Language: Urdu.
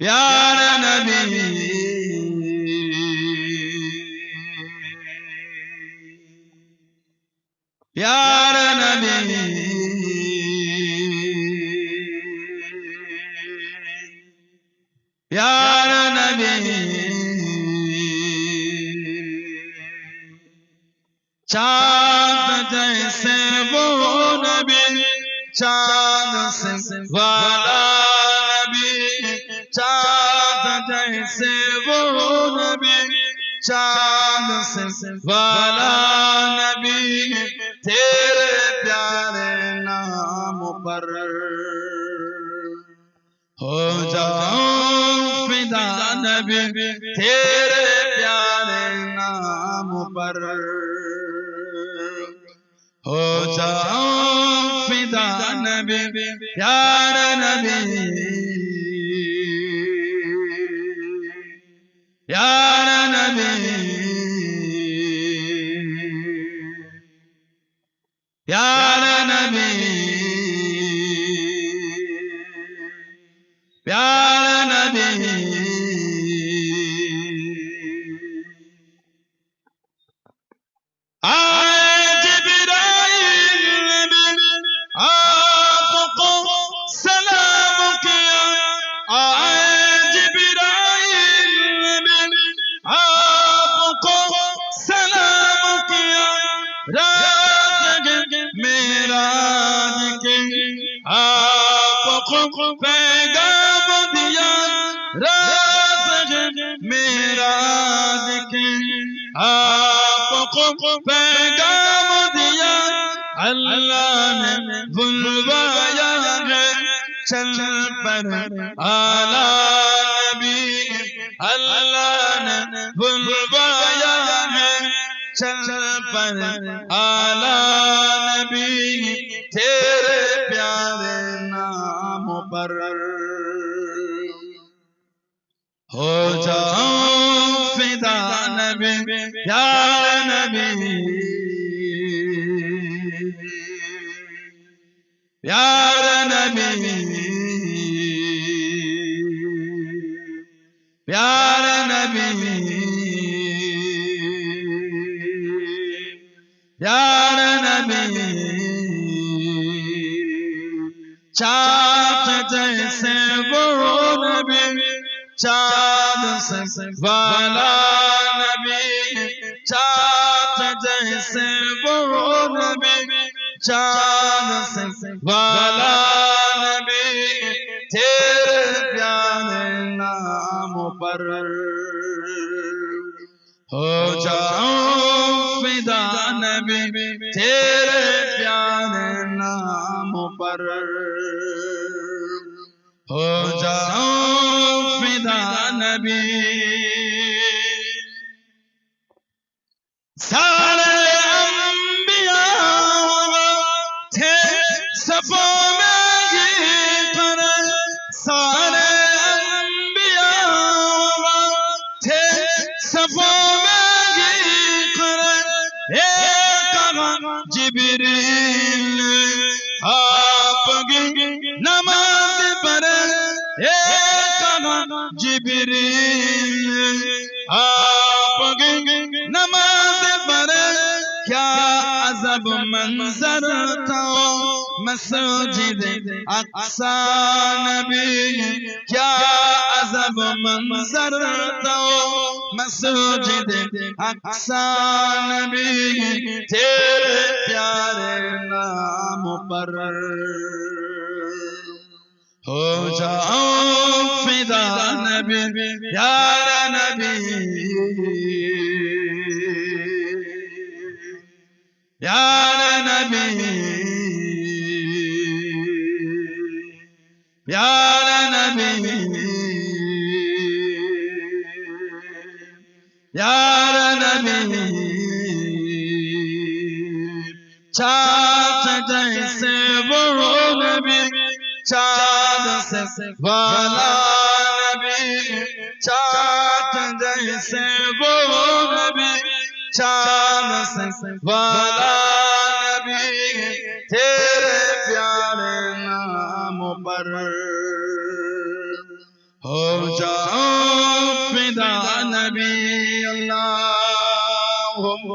پیارا نبی پیارا نبی پیارا نبی چاند جیسے وہ نبی چاند سے والا نبی چاند جیسے وہ نبی چاند سے والا نبی تیرے پیارے نام پر ہو جاؤں فدا نبی تیرے پیارے نام پر ہو جاؤں فدا نبی پیارا نبی پیارا نبی پیارا نبی پیارا نبی آئے جبرائیل نبی آپ کو سلام کیا آئے جبرائیل نبی آپ کو سلام کیا رات معراج کی آپ کو پیغام دیا رات معراج کی آپ کو پیغام دیا اللہ نے بلوایا ہے چل پر آلہ نبی اللہ نے بلوایا ہے چل پر آلہ نبی تیرے پیارے نام پر ہو جاؤں فدا نبی پیارا نبی پیارا نبی پیارا نبی پیارا نبی چاند جیسے وہ نبی چاند سے والا نبی چاند جیسے وہ نبی چاند سے والا نبی تیرے پیارے نام پر ہو جاؤں فدا نبی تیرے پیارے نام پر ہو جاؤں فدا نبی سارے انبیاء تھے صفوں میں یہ کرن سارے انبیاء تھے صفوں میں یہ کرن ایک کہا جبریل آپ کی نماز پڑھیں ایک کہا جبریل آپ کی نماز پڑھیں کیا عجب منظر تھا مسجد اقصی نبی کیا عجب منظر تھا مسجد اقصی نبی تیرے پیارے نام پر ہو جاؤں فدا نبی پیارا نبی پیارا نبی پیارا نبی پیارا نبی چاند جیسے وہ نبی چاند سے والا نبی چاند جیسے وہ نبی چاند سے والا نبی تیرے پیارے نام پر ہو نبی اللهم